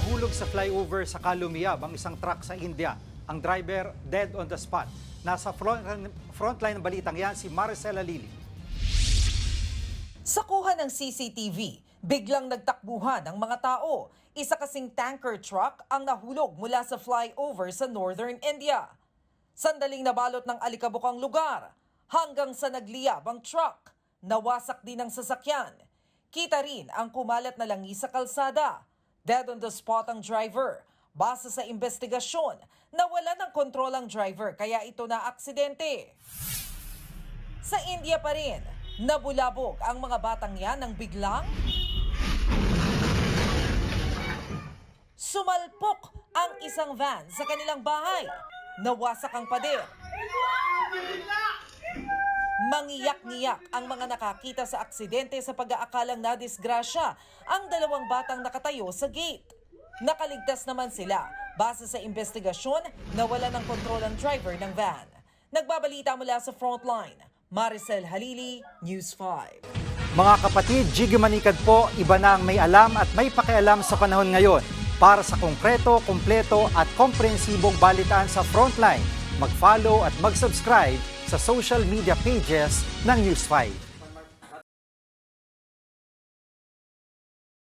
Nahulog sa flyover sa Kalumiyab ang isang truck sa India. Ang driver dead on the spot. Nasa frontline ng balitang yan si Maricel Halili. Sa kuha ng CCTV, biglang nagtakbuhan ang mga tao. Isa kasing tanker truck ang nahulog mula sa flyover sa northern India. Sandaling nabalot ng alikabokang lugar hanggang sa nagliyab ang truck. Nawasak din ang sasakyan. Kita rin ang kumalat na langis sa kalsada. Dead on the spot ang driver. Base sa investigasyon, nawala ng kontrol ang driver kaya ito na aksidente. Sa India pa rin, nabulabog ang mga batang yan nang biglang sumalpok ang isang van sa kanilang bahay. Nawasak ang pader. Mangiyak-ngiyak ang mga nakakita sa aksidente sa pag-aakalang nadisgrasya ang dalawang batang nakatayo sa gate. Nakaligtas naman sila base sa investigasyon na wala ng kontrol ang driver ng van. Nagbabalita mula sa frontline, Maricel Halili, News 5. Mga kapatid, Jiggy Manikad po, iba na ang may alam at may pakialam sa panahon ngayon. Para sa konkreto, kumpleto at komprehensibong balitaan sa Frontline, mag-follow at mag-subscribe sa social media pages ng News 5.